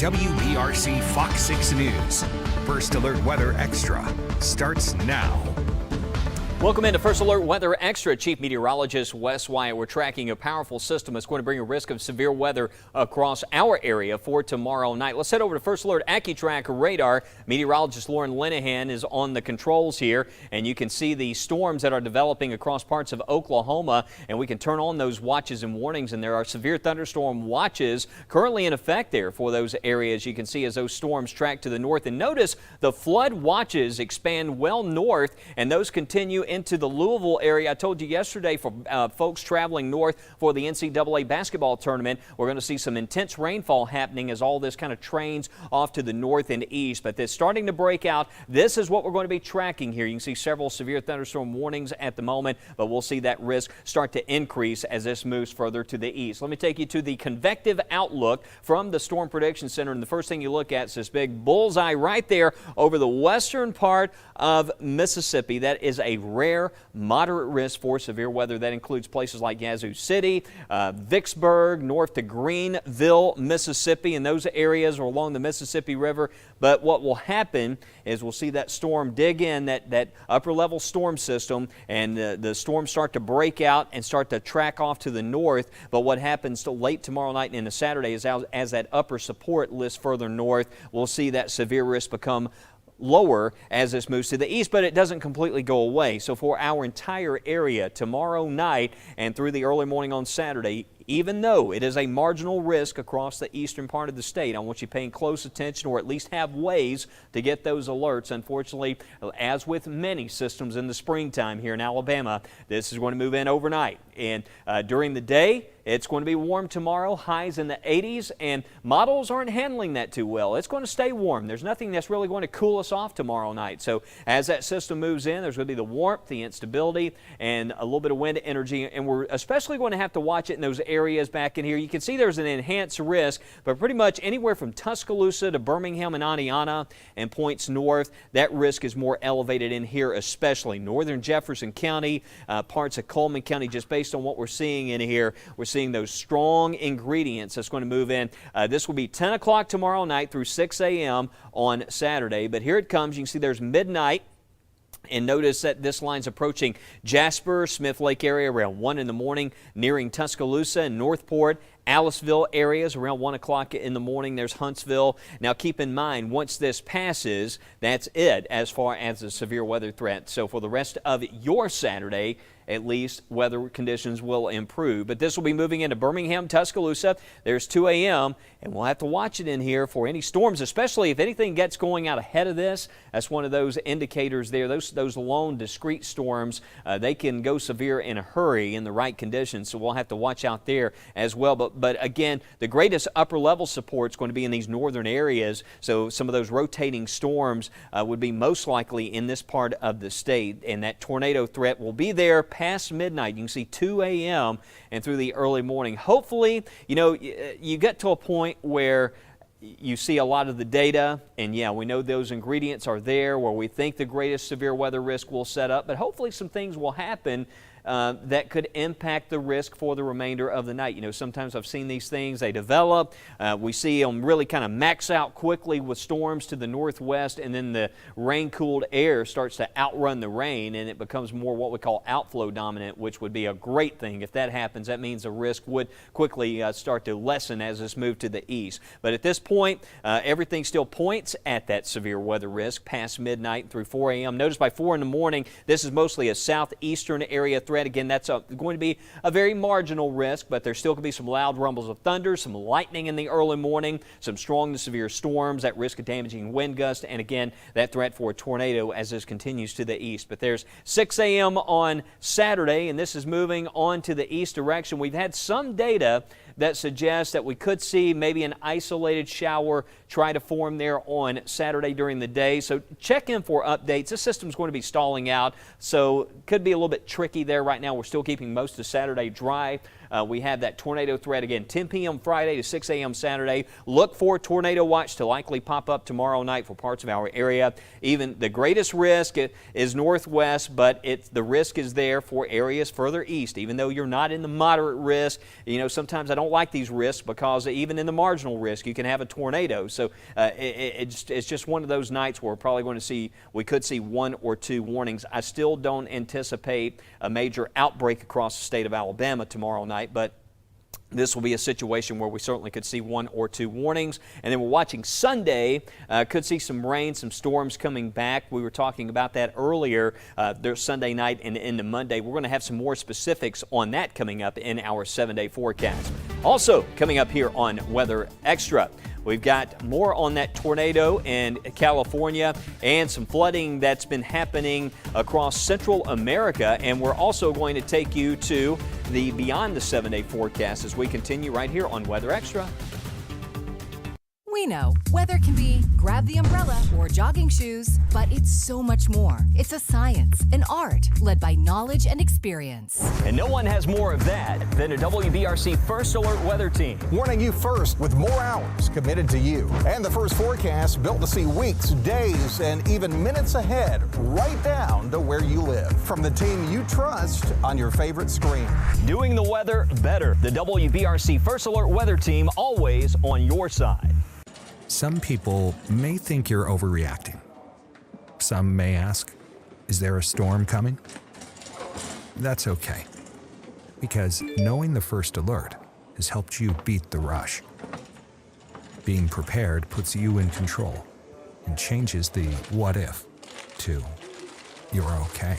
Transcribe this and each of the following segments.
WBRC Fox 6 News. First Alert Weather Extra starts now. Welcome into First Alert Weather Extra. Chief Meteorologist Wes Wyatt. We're tracking a powerful system that's going to bring a risk of severe weather across our area for tomorrow night. Let's head over to First Alert AccuTrack radar. Meteorologist Lauren Linehan is on the controls here, and you can see the storms that are developing across parts of Oklahoma, and we can turn on those watches and warnings, and there are severe thunderstorm watches currently in effect there for those areas. You can see as those storms track to the north, and notice the flood watches expand well north, and those continue into the Louisville area. I told you yesterday for folks traveling north for the NCAA basketball tournament, we're going to see some intense rainfall happening as all this kind of trains off to the north and east. But it's starting to break out. This is what we're going to be tracking here. You can see several severe thunderstorm warnings at the moment, but we'll see that risk start to increase as this moves further to the east. Let me take you to the convective outlook from the Storm Prediction Center. And the first thing you look at is this big bullseye right there over the western part of Mississippi. That is a rare, moderate risk for severe weather. That includes places like Yazoo City, Vicksburg, north to Greenville, Mississippi, and those areas are along the Mississippi River. But what will happen is we'll see that storm dig in, that upper level storm system, and the storms start to break out and start to track off to the north. But what happens till late tomorrow night and into Saturday is as that upper support lifts further north, we'll see that severe risk become lower as this moves to the east, but it doesn't completely go away. So for our entire area tomorrow night and through the early morning on Saturday, even though it is a marginal risk across the eastern part of the state, I want you paying close attention or at least have ways to get those alerts. Unfortunately, as with many systems in the springtime here in Alabama, this is going to move in overnight. And during the day, it's going to be warm tomorrow, highs in the 80s, and models aren't handling that too well. It's going to stay warm. There's nothing that's really going to cool us off tomorrow night. So as that system moves in, there's going to be the warmth, the instability, and a little bit of wind energy, and we're especially going to have to watch it in those areas back in here. You can see there's an enhanced risk, but pretty much anywhere from Tuscaloosa to Birmingham and Indiana and points north, that risk is more elevated in here, especially northern Jefferson County, parts of Coleman County. Just based on what we're seeing in here, we're seeing those strong ingredients that's going to move in. This will be 10 o'clock tomorrow night through 6 a.m. on Saturday, but here it comes. You can see there's midnight. And notice that this line's approaching Jasper, Smith Lake area around 1 in the morning, nearing Tuscaloosa and Northport, Aliceville areas around 1 o'clock in the morning. There's Huntsville. Now keep in mind, once this passes, that's it as far as the severe weather threat. So for the rest of your Saturday, at least weather conditions will improve. But this will be moving into Birmingham, Tuscaloosa. There's 2 a.m. and we'll have to watch it in here for any storms, especially if anything gets going out ahead of this. That's one of those indicators there. Those lone discrete storms, they can go severe in a hurry in the right conditions. So we'll have to watch out there as well. But again, the greatest upper level support is going to be in these northern areas. So some of those rotating storms would be most likely in this part of the state. And that tornado threat will be there past midnight. You can see 2 a.m. and through the early morning. Hopefully, you get to a point where you see a lot of the data, and yeah, we know those ingredients are there where we think the greatest severe weather risk will set up, but hopefully some things will happen that could impact the risk for the remainder of the night. Sometimes I've seen these things, they develop. We see them really kind of max out quickly with storms to the northwest, and then the rain-cooled air starts to outrun the rain, and it becomes more what we call outflow dominant, which would be a great thing. If that happens, that means the risk would quickly start to lessen as this moves to the east. But at this point, everything still points at that severe weather risk past midnight through 4 a.m. Notice by 4 in the morning, this is mostly a southeastern area threat. Again, that's going to be a very marginal risk, but there still could be some loud rumbles of thunder, some lightning in the early morning, some strong to severe storms, that risk of damaging wind gusts, and again, that threat for a tornado as this continues to the east. But there's 6 a.m. on Saturday, and this is moving on to the east direction. We've had some data that suggests that we could see maybe an isolated shower try to form there on Saturday during the day. So check in for updates. This system's going to be stalling out, so could be a little bit tricky there right now. We're still keeping most of Saturday dry. we have that tornado threat again, 10 p.m. Friday to 6 a.m. Saturday. Look for tornado watch to likely pop up tomorrow night for parts of our area. Even the greatest risk is northwest, but the risk is there for areas further east. Even though you're not in the moderate risk, you know, sometimes I don't like these risks because even in the marginal risk, you can have a tornado. So it's just one of those nights where we're probably going to see, we could see 1 or 2 warnings. I still don't anticipate a major outbreak across the state of Alabama tomorrow night, but this will be a situation where we certainly could see 1 or 2 warnings. And then we're watching Sunday, could see some rain, some storms coming back. We were talking about that earlier. There's Sunday night and into Monday. We're going to have some more specifics on that coming up in our 7-day forecast. Also coming up here on Weather Extra, we've got more on that tornado in California and some flooding that's been happening across Central America. And we're also going to take you to the beyond the 7-day forecast as we continue right here on Weather Extra. We know weather can be grab the umbrella or jogging shoes, but it's so much more. It's a science, an art, led by knowledge and experience. And no one has more of that than a WBRC First Alert weather team. Warning you first with more hours committed to you. And the first forecast built to see weeks, days, and even minutes ahead, right down to where you live. From the team you trust on your favorite screen. Doing the weather better. The WBRC First Alert weather team, always on your side. Some people may think you're overreacting. Some may ask, is there a storm coming? That's okay, because knowing the first alert has helped you beat the rush. Being prepared puts you in control and changes the what if to you're okay.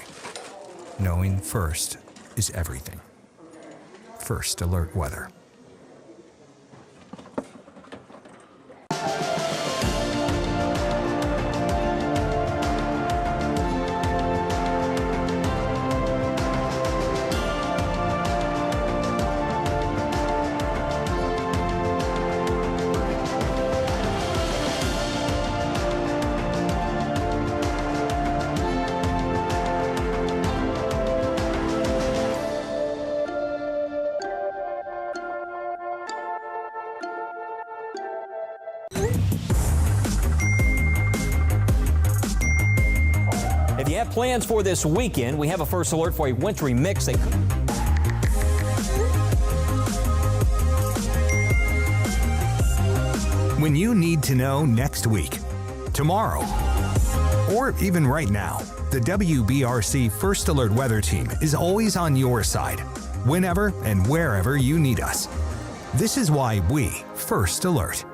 Knowing first is everything. First Alert Weather. If you have plans for this weekend, we have a first alert for a wintry mix. When you need to know next week, tomorrow, or even right now, the WBRC First Alert Weather Team is always on your side, whenever and wherever you need us. This is why we First Alert.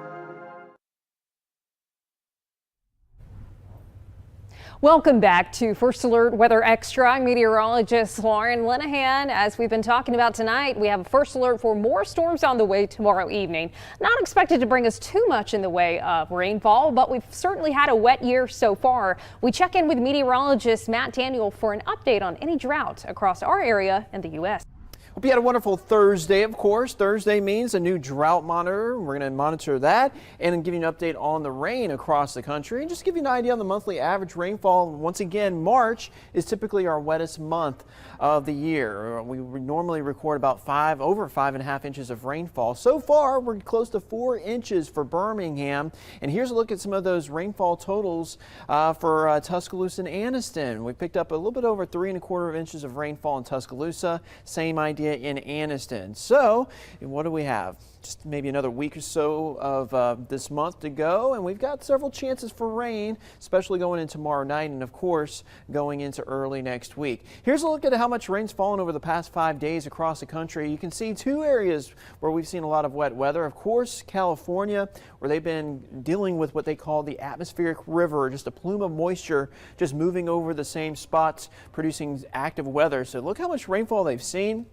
Welcome back to First Alert Weather Extra. I'm meteorologist Lauren Linehan. As we've been talking about tonight, we have a first alert for more storms on the way tomorrow evening. Not expected to bring us too much in the way of rainfall, but we've certainly had a wet year so far. We check in with meteorologist Matt Daniel for an update on any drought across our area and the U.S. Hope you had a wonderful Thursday, of course. Thursday means a new drought monitor. We're going to monitor that and give you an update on the rain across the country and just give you an idea on the monthly average rainfall. Once again, March is typically our wettest month of the year. We normally record about over 5.5 inches of rainfall. So far, we're close to 4 inches for Birmingham. And here's a look at some of those rainfall totals for Tuscaloosa and Anniston. We picked up a little bit over 3¼ inches of rainfall in Tuscaloosa. Same idea in Anniston. So what do we have? Just maybe another week or so of this month to go, and we've got several chances for rain, especially going into tomorrow night and of course going into early next week. Here's a look at how much rain's fallen over the past 5 days across the country. You can see 2 areas where we've seen a lot of wet weather. Of course, California, where they've been dealing with what they call the atmospheric river, just a plume of moisture just moving over the same spots, producing active weather. So look how much rainfall they've seen.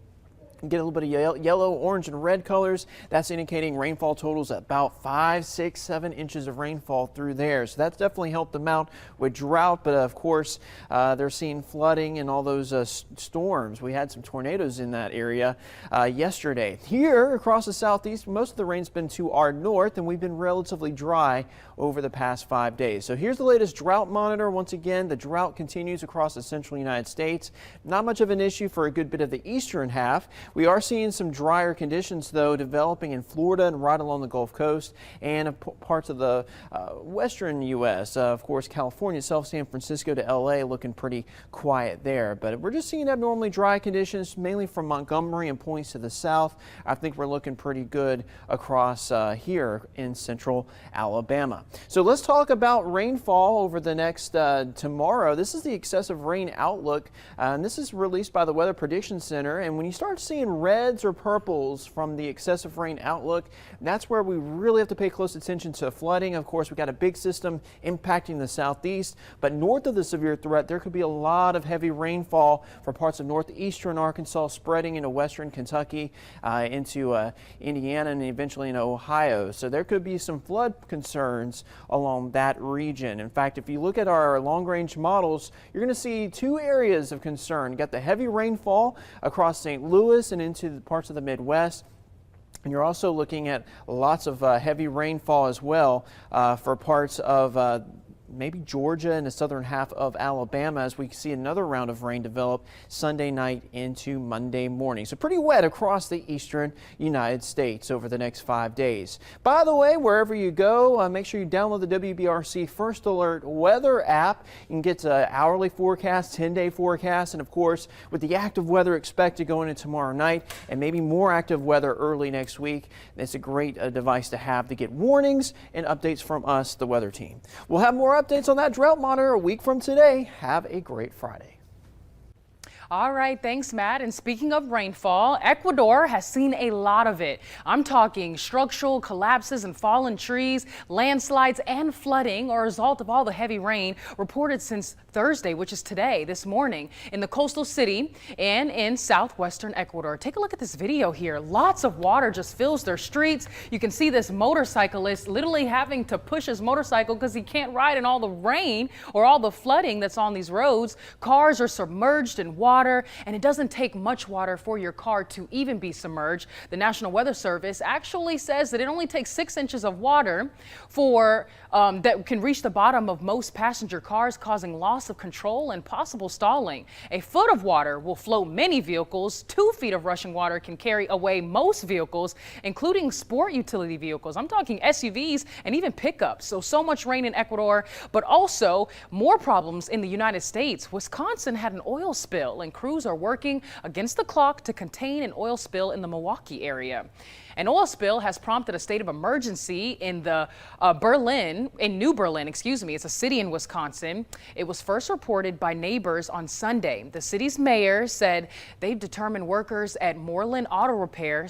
Get a little bit of yellow, orange, and red colors. That's indicating rainfall totals at about 5, 6, 7 inches of rainfall through there. So that's definitely helped them out with drought. But of course, they're seeing flooding and all those storms. We had some tornadoes in that area yesterday. Here across the southeast, most of the rain's been to our north, and we've been relatively dry over the past 5 days. So here's the latest drought monitor. Once again, the drought continues across the central United States. Not much of an issue for a good bit of the eastern half. We are seeing some drier conditions, though, developing in Florida and right along the Gulf Coast and parts of the western U.S. Of course, California itself, San Francisco to L.A. looking pretty quiet there. But we're just seeing abnormally dry conditions, mainly from Montgomery and points to the south. I think we're looking pretty good across here in central Alabama. So let's talk about rainfall over the next tomorrow. This is the excessive rain outlook, and this is released by the Weather Prediction Center. And when you start seeing reds or purples from the excessive rain outlook, that's where we really have to pay close attention to flooding. Of course, we've got a big system impacting the southeast, but north of the severe threat, there could be a lot of heavy rainfall for parts of northeastern Arkansas, spreading into western Kentucky, into Indiana, and eventually in Ohio. So there could be some flood concerns along that region. In fact, if you look at our long-range models, you're going to see two areas of concern. You got the heavy rainfall across St. Louis and into the parts of the Midwest. And you're also looking at lots of heavy rainfall as well for parts of maybe Georgia and the southern half of Alabama, as we see another round of rain develop Sunday night into Monday morning. So pretty wet across the eastern United States over the next 5 days. By the way, wherever you go, make sure you download the WBRC First Alert weather app. You can get hourly forecasts, 10-day forecasts, and of course, with the active weather expected going into tomorrow night and maybe more active weather early next week, it's a great device to have to get warnings and updates from us, the weather team. We'll have more updates on that drought monitor a week from today. Have a great Friday. All right, thanks, Matt. And speaking of rainfall, Ecuador has seen a lot of it. I'm talking structural collapses and fallen trees, landslides, and flooding, or a result of all the heavy rain reported since Thursday, which is today, this morning, in the coastal city and in southwestern Ecuador. Take a look at this video here. Lots of water just fills their streets. You can see this motorcyclist literally having to push his motorcycle because he can't ride in all the rain or all the flooding that's on these roads. Cars are submerged in water, and it doesn't take much water for your car to even be submerged. The National Weather Service actually says that it only takes 6 inches of water for that can reach the bottom of most passenger cars, causing loss of control and possible stalling. A foot of water will float many vehicles. 2 feet of rushing water can carry away most vehicles, including sport utility vehicles. I'm talking SUVs and even pickups. So much rain in Ecuador, but also more problems in the United States. Wisconsin had an oil spill, and crews are working against the clock to contain an oil spill in the Milwaukee area. An oil spill has prompted a state of emergency in the New Berlin, excuse me. It's a city in Wisconsin. It was first reported by neighbors on Sunday. The city's mayor said they've determined workers at Moreland Auto Repair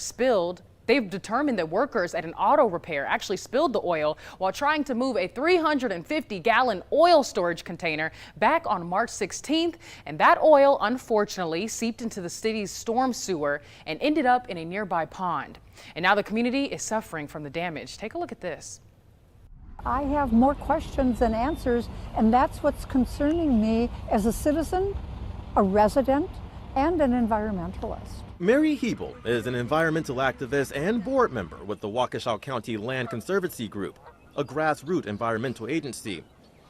They've determined that workers at an auto repair actually spilled the oil while trying to move a 350-gallon oil storage container back on March 16th. And that oil, unfortunately, seeped into the city's storm sewer and ended up in a nearby pond. And now the community is suffering from the damage. Take a look at this. I have more questions than answers, and that's what's concerning me as a citizen, a resident, and an environmentalist. Mary Hebel is an environmental activist and board member with the Waukesha County Land Conservancy Group, a grassroots environmental agency.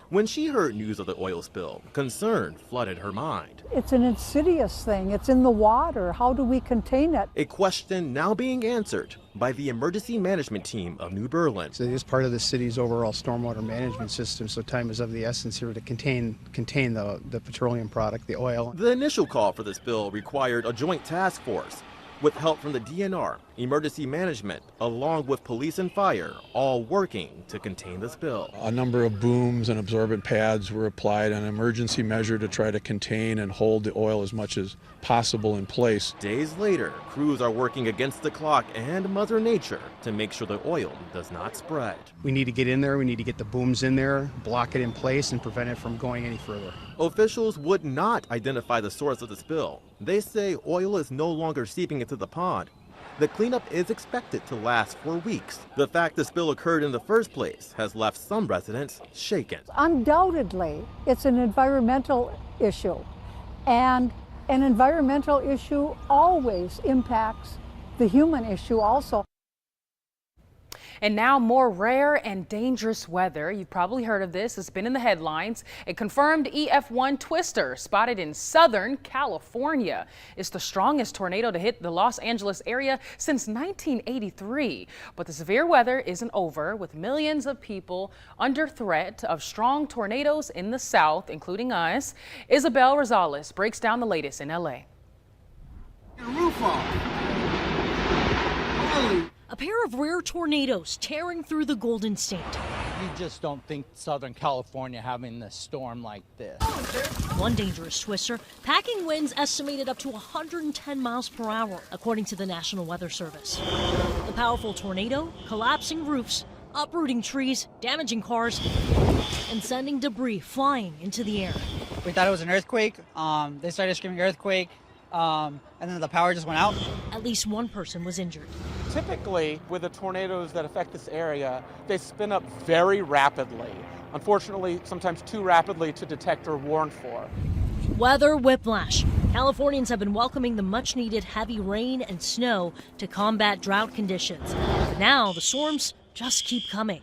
When she heard news of the oil spill, concern flooded her mind. It's an insidious thing. It's in the water. How do we contain it? A question now being answered by the emergency management team of New Berlin. So it is part of the city's overall stormwater management system, so time is of the essence here to contain the petroleum product, the oil. The initial call for the spill required a joint task force with help from the DNR, emergency management, along with police and fire, all working to contain the spill. A number of booms and absorbent pads were applied, an emergency measure to try to contain and hold the oil as much as possible in place. Days later, crews are working against the clock and Mother Nature to make sure the oil does not spread. We need to get in there, we need to get the booms in there, block it in place, and prevent it from going any further. Officials would not identify the source of the spill. They say oil is no longer seeping into the pond. The cleanup is expected to last for weeks. The fact the spill occurred in the first place has left some residents shaken. Undoubtedly, it's an environmental issue, and an environmental issue always impacts the human issue also. And now more rare and dangerous weather. You've probably heard of this. It's been in the headlines. A confirmed EF1 twister spotted in Southern California. It's the strongest tornado to hit the Los Angeles area since 1983. But the severe weather isn't over, with millions of people under threat of strong tornadoes in the south, including us. Isabel Rosales breaks down the latest in LA. A pair of rare tornadoes tearing through the Golden State. You just don't think Southern California having a storm like this. One dangerous twister, packing winds estimated up to 110 miles per hour, according to the National Weather Service. The powerful tornado, collapsing roofs, uprooting trees, damaging cars, and sending debris flying into the air. We thought it was an earthquake. They started screaming earthquake, and then the power just went out. At least one person was injured. Typically, with the tornadoes that affect this area, they spin up very rapidly. Unfortunately, sometimes too rapidly to detect or warn for. Weather whiplash. Californians have been welcoming the much-needed heavy rain and snow to combat drought conditions. But now the storms just keep coming.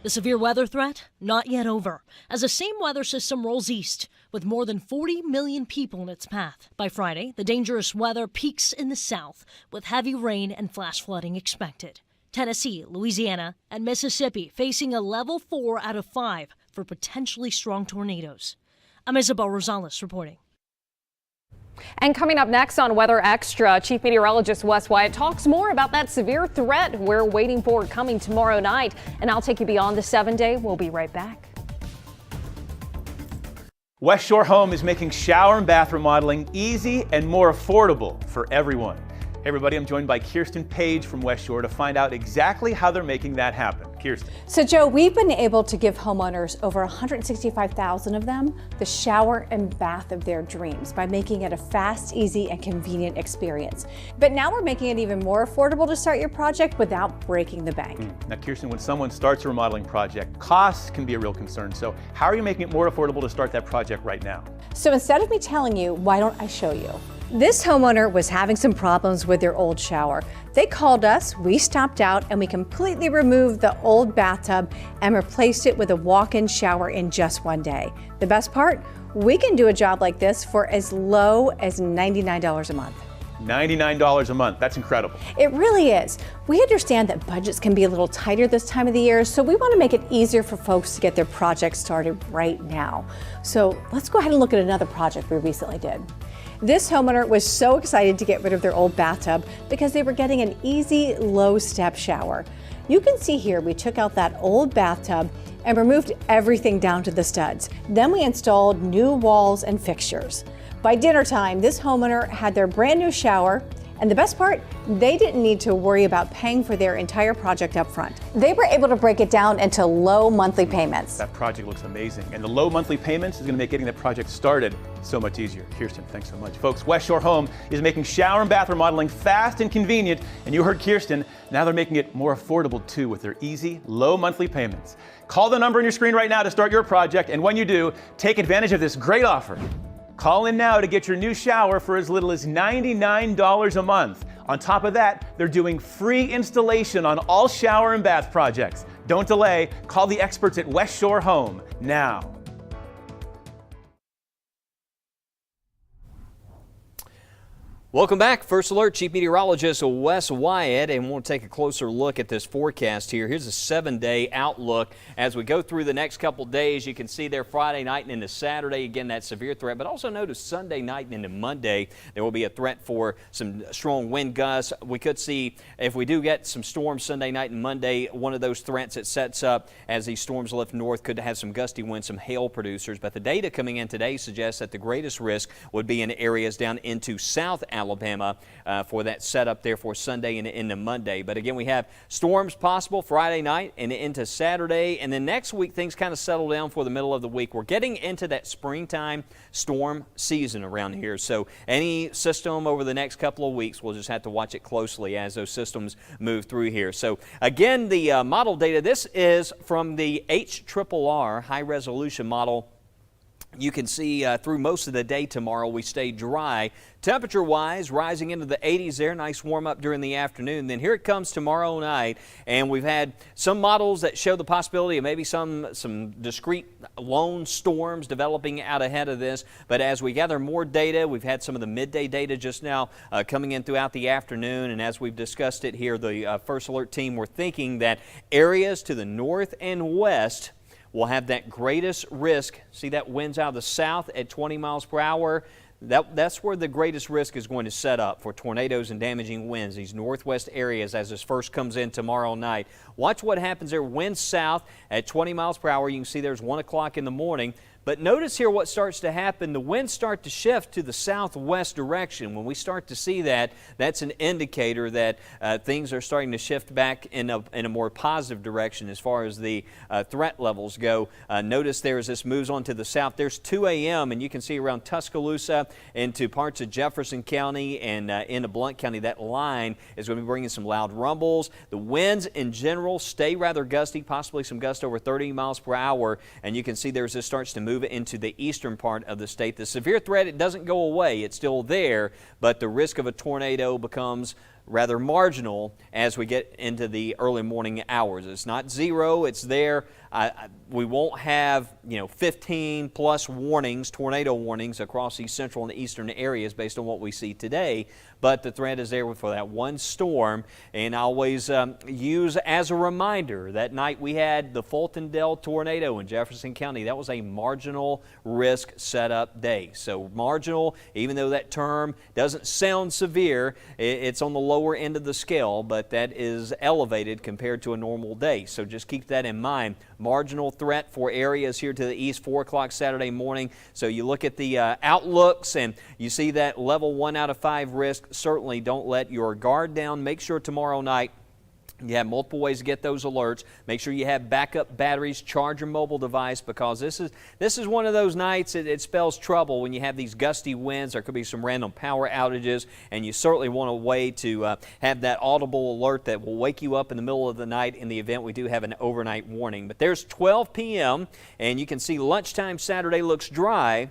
The severe weather threat, not yet over, as the same weather system rolls east, with more than 40 million people in its path. By Friday, the dangerous weather peaks in the south, with heavy rain and flash flooding expected. Tennessee, Louisiana, and Mississippi facing a level 4 out of 5 for potentially strong tornadoes. I'm Isabel Rosales reporting. And coming up next on Weather Extra, Chief Meteorologist Wes Wyatt talks more about that severe threat we're waiting for coming tomorrow night. And I'll take you beyond the 7-day. We'll be right back. West Shore Home is making shower and bath remodeling easy and more affordable for everyone. Hey everybody, I'm joined by Kirsten Page from West Shore to find out exactly how they're making that happen. Kirsten. So Joe, we've been able to give homeowners, over 165,000 of them, the shower and bath of their dreams by making it a fast, easy, and convenient experience. But now we're making it even more affordable to start your project without breaking the bank. Now Kirsten, when someone starts a remodeling project, costs can be a real concern. So how are you making it more affordable to start that project right now? So instead of me telling you, why don't I show you? This homeowner was having some problems with their old shower. They called us, we stopped out, and we completely removed the old bathtub and replaced it with a walk-in shower in just one day. The best part? We can do a job like this for as low as $99 a month. $99 a month, that's incredible. It really is. We understand that budgets can be a little tighter this time of the year, so we want to make it easier for folks to get their projects started right now. So let's go ahead and look at another project we recently did. This homeowner was so excited to get rid of their old bathtub because they were getting an easy, low-step shower. You can see here we took out that old bathtub and removed everything down to the studs. Then we installed new walls and fixtures. By dinner time, this homeowner had their brand new shower, and the best part, they didn't need to worry about paying for their entire project up front. They were able to break it down into low monthly payments. That project looks amazing, and the low monthly payments is going to make getting that project started so much easier. Kirsten, thanks so much. Folks, West Shore Home is making shower and bath remodeling fast and convenient, and you heard Kirsten, now they're making it more affordable too with their easy, low monthly payments. Call the number on your screen right now to start your project, and when you do, take advantage of this great offer. Call in now to get your new shower for as little as $99 a month. On top of that, they're doing free installation on all shower and bath projects. Don't delay. Call the experts at West Shore Home now. Welcome back. First Alert, Chief Meteorologist Wes Wyatt, and we'll take a closer look at this forecast here. Here's a 7-day outlook. As we go through the next couple days, you can see there Friday night and into Saturday, again, that severe threat, but also notice Sunday night and into Monday, there will be a threat for some strong wind gusts. We could see, if we do get some storms Sunday night and Monday, one of those threats that sets up as these storms lift north could have some gusty winds, some hail producers. But the data coming in today suggests that the greatest risk would be in areas down into South Alabama for that setup there for Sunday and into Monday. But again, we have storms possible Friday night and into Saturday, and then next week things kind of settle down for the middle of the week. We're getting into that springtime storm season around here, so any system over the next couple of weeks, we'll just have to watch it closely as those systems move through here. So again, the model data, this is from the HRRR high resolution model You can see through most of the day tomorrow we stay dry. Temperature-wise, rising into the 80s there. Nice warm up during the afternoon. Then here it comes tomorrow night, and we've had some models that show the possibility of maybe some discrete lone storms developing out ahead of this. But as we gather more data, we've had some of the midday data just now coming in throughout the afternoon. And as we've discussed it here, the First Alert team were thinking that areas to the north and west will have that greatest risk. See that winds out of the south at 20 miles per hour? That's where the greatest risk is going to set up for tornadoes and damaging winds, these northwest areas as this first comes in tomorrow night. Watch what happens there. Wind south at 20 miles per hour. You can see there's 1 o'clock in the morning. But notice here what starts to happen. The winds start to shift to the southwest direction. When we start to see that, that's an indicator that things are starting to shift back in a more positive direction as far as the threat levels go. Notice there as this moves on to the south, there's 2 a.m. and you can see around Tuscaloosa into parts of Jefferson County and into Blount County, that line is going to be bringing some loud rumbles. The winds in general stay rather gusty, possibly some gusts over 30 miles per hour. And you can see there's this starts to move into the eastern part of the state. The severe threat, it doesn't go away. It's still there, but the risk of a tornado becomes rather marginal as we get into the early morning hours. It's not zero, it's there. We won't have 15 plus warnings, tornado warnings across these central and eastern areas based on what we see today, but the threat is there for that one storm. And I always use as a reminder, that night we had the Fulton Dell tornado in Jefferson County. That was a marginal risk setup day. So marginal, even though that term doesn't sound severe, it's on the lower end of the scale, but that is elevated compared to a normal day. So just keep that in mind. Marginal threat for areas here to the east, 4 o'clock Saturday morning. So you look at the outlooks and you see that level 1 out of 5 risk. Certainly don't let your guard down. Make sure tomorrow night you have multiple ways to get those alerts. Make sure you have backup batteries, charge your mobile device, because this is one of those nights it spells trouble when you have these gusty winds. There could be some random power outages, and you certainly want a way to have that audible alert that will wake you up in the middle of the night in the event we do have an overnight warning. But there's 12 p.m., and you can see lunchtime Saturday looks dry.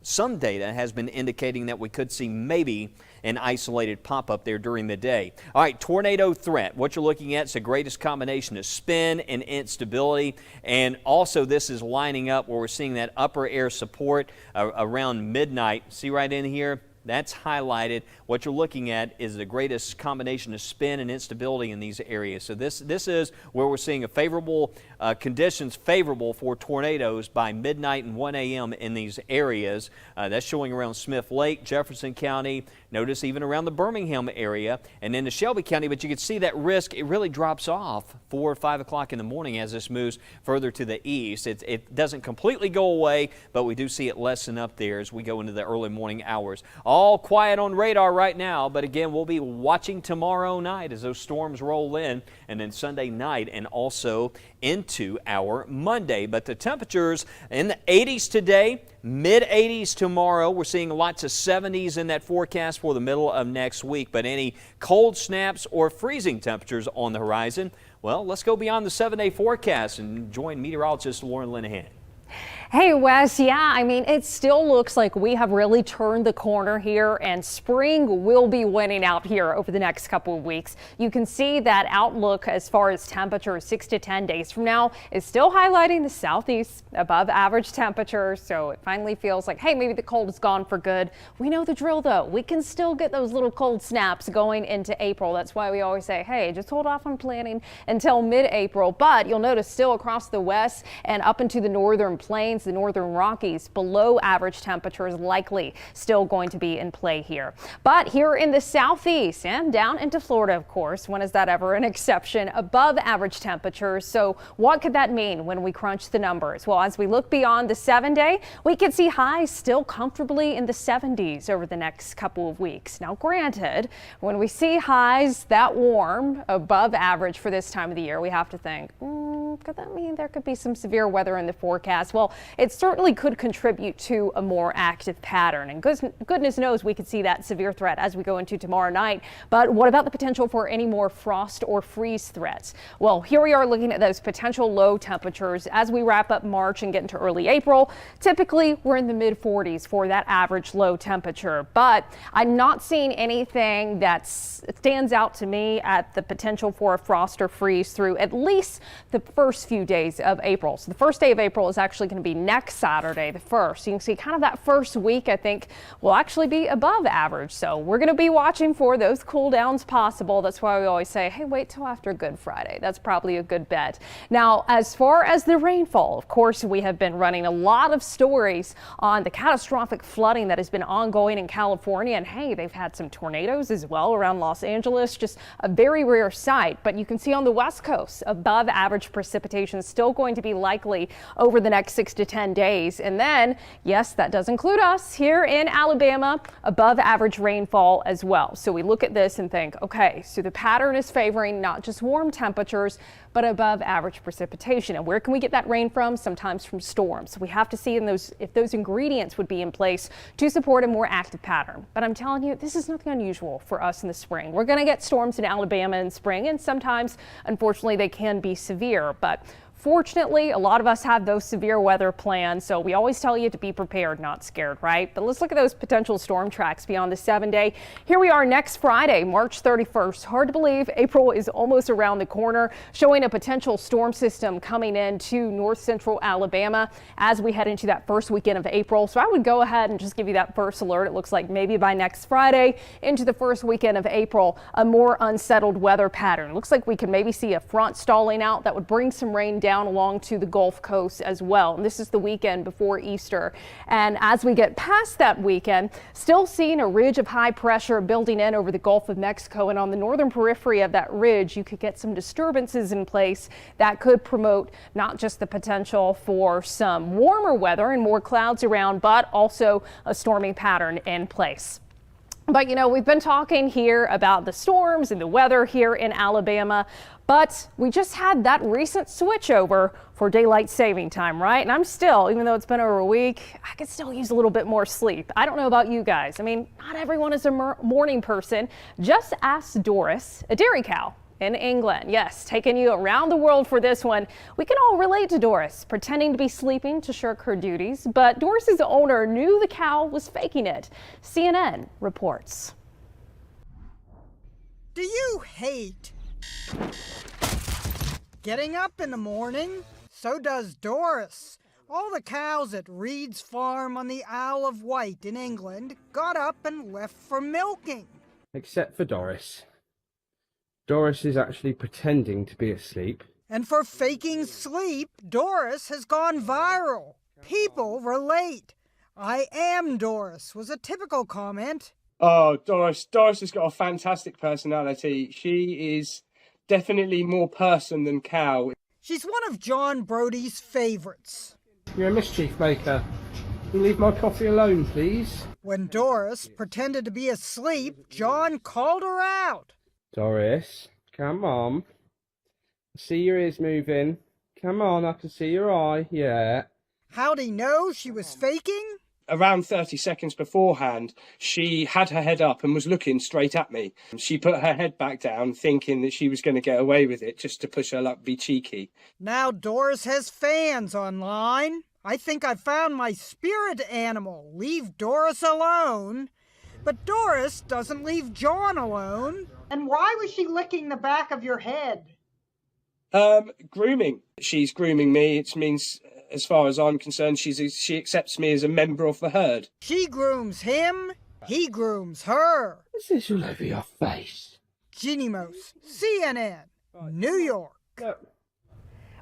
Some data has been indicating that we could see maybe an isolated pop-up there during the day. All right, tornado threat. What you're looking at is the greatest combination of spin and instability. And also this is lining up where we're seeing that upper air support around midnight. See right in here? That's highlighted. What you're looking at is the greatest combination of spin and instability in these areas. So this is where we're seeing a favorable conditions favorable for tornadoes by midnight and 1 a.m. in these areas. That's showing around Smith Lake, Jefferson County. Notice even around the Birmingham area and into Shelby County. But you can see that risk, it really drops off 4 or 5 o'clock in the morning as this moves further to the east. It doesn't completely go away, but we do see it lessen up there as we go into the early morning hours. All quiet on radar right now, but again, we'll be watching tomorrow night as those storms roll in, and then Sunday night and also into our Monday. But the temperatures in the 80s today, mid-80s tomorrow. We're seeing lots of 70s in that forecast for the middle of next week. But any cold snaps or freezing temperatures on the horizon? Well, let's go beyond the 7-day forecast and join meteorologist Lauren Linehan. Hey Wes, yeah, I mean, it still looks like we have really turned the corner here and spring will be winning out here over the next couple of weeks. You can see that outlook as far as temperature 6 to 10 days from now is still highlighting the southeast above average temperature. So it finally feels like, hey, maybe the cold is gone for good. We know the drill though. We can still get those little cold snaps going into April. That's why we always say, hey, just hold off on planning until mid-April. But you'll notice still across the west and up into the northern plains, the northern Rockies, below average temperatures likely still going to be in play here. But here in the southeast and down into Florida, of course, when is that ever an exception? Above average temperatures. So what could that mean when we crunch the numbers? Well, as we look beyond the 7-day, we can see highs still comfortably in the 70s over the next couple of weeks. Now, granted, when we see highs that warm above average for this time of the year, we have to think, could that mean there could be some severe weather in the forecast? Well, it certainly could contribute to a more active pattern, and goodness knows we could see that severe threat as we go into tomorrow night. But what about the potential for any more frost or freeze threats? Well, here we are looking at those potential low temperatures as we wrap up March and get into early April. Typically, we're in the mid 40s for that average low temperature, but I'm not seeing anything that stands out to me at the potential for a frost or freeze through at least the first few days of April. So the first day of April is actually going to be next Saturday, the 1st. You can see kind of that first week, I think, will actually be above average. So we're going to be watching for those cool downs possible. That's why we always say, hey, wait till after Good Friday. That's probably a good bet. Now, as far as the rainfall, of course, we have been running a lot of stories on the catastrophic flooding that has been ongoing in California. And hey, they've had some tornadoes as well around Los Angeles, just a very rare sight. But you can see on the West Coast, above average precipitation is still going to be likely over the next 6 to 10 days. And then, yes, that does include us here in Alabama, above average rainfall as well. So we look at this and think, okay, so the pattern is favoring not just warm temperatures, but above average precipitation. And where can we get that rain from? Sometimes from storms. So we have to see if those ingredients would be in place to support a more active pattern. But I'm telling you, this is nothing unusual for us in the spring. We're going to get storms in Alabama in spring, and sometimes, unfortunately, they can be severe. But fortunately, a lot of us have those severe weather plans, so we always tell you to be prepared, not scared, right? But let's look at those potential storm tracks beyond the 7-day. Here we are next Friday, March 31st. Hard to believe April is almost around the corner, showing a potential storm system coming into north central Alabama as we head into that first weekend of April. So I would go ahead and just give you that first alert. It looks like maybe by next Friday into the first weekend of April, a more unsettled weather pattern. Looks like we could maybe see a front stalling out that would bring some rain down along to the Gulf Coast as well. And this is the weekend before Easter. And as we get past that weekend, still seeing a ridge of high pressure building in over the Gulf of Mexico. And on the northern periphery of that ridge, you could get some disturbances in place that could promote not just the potential for some warmer weather and more clouds around, but also a stormy pattern in place. But you know, we've been talking here about the storms and the weather here in Alabama, but we just had that recent switch over for daylight saving time, right? And I'm still, even though it's been over a week, I could still use a little bit more sleep. I don't know about you guys. I mean, not everyone is a morning person. Just ask Doris, a dairy cow in England. Yes, taking you around the world for this one. We can all relate to Doris, pretending to be sleeping to shirk her duties, but Doris's owner knew the cow was faking it. CNN reports. Do you hate getting up in the morning? So does Doris. All the cows at Reed's farm on the Isle of Wight in England got up and left for milking. Except for Doris. Doris is actually pretending to be asleep. And for faking sleep, Doris has gone viral. People relate. "I am Doris" was a typical comment. Oh, Doris has got a fantastic personality. She is definitely more person than cow. She's one of John Brody's favorites. You're a mischief maker. Can you leave my coffee alone, please? When Doris pretended to be asleep, John called her out. Doris, come on. I see your ears moving. Come on, I can see your eye. Yeah. How'd he know she was faking? Around 30 seconds beforehand, she had her head up and was looking straight at me. She put her head back down, thinking that she was going to get away with it, just to push her luck, be cheeky. Now Doris has fans online. I think I found my spirit animal. Leave Doris alone. But Doris doesn't leave John alone. And why was she licking the back of your head? Grooming. She's grooming me. It means, as far as I'm concerned, she accepts me as a member of the herd. She grooms him. He grooms her. What's this all over your face? Ginny Mose, CNN, New York.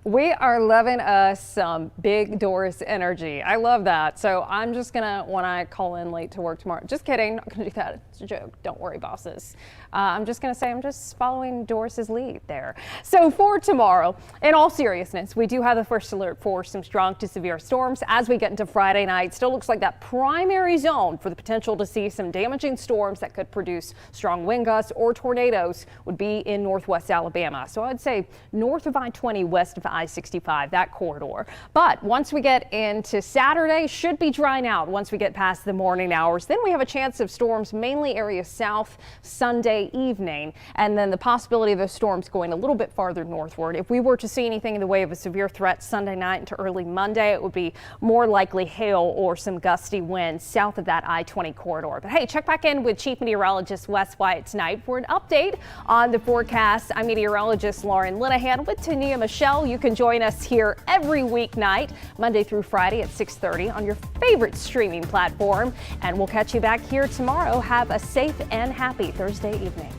We are loving us some big Doris energy. I love that. So I'm just gonna, when I call in late to work tomorrow, just kidding, not gonna do that. It's a joke. Don't worry, bosses. I'm just gonna say I'm just following Doris's lead there. So for tomorrow, in all seriousness, we do have the first alert for some strong to severe storms as we get into Friday night. Still looks like that primary zone for the potential to see some damaging storms that could produce strong wind gusts or tornadoes would be in northwest Alabama. So I'd say north of I-20, west of I-65, that corridor. But once we get into Saturday, should be drying out once we get past the morning hours. Then we have a chance of storms, mainly areas south Sunday evening, and then the possibility of those storms going a little bit farther northward. If we were to see anything in the way of a severe threat Sunday night into early Monday, it would be more likely hail or some gusty winds south of that I-20 corridor. But hey, check back in with Chief Meteorologist Wes Wyatt tonight for an update on the forecast. I'm meteorologist Lauren Linehan with Tania Michelle. You can join us here every weeknight, Monday through Friday at 6:30 on your favorite streaming platform. And we'll catch you back here tomorrow. Have a safe and happy Thursday evening.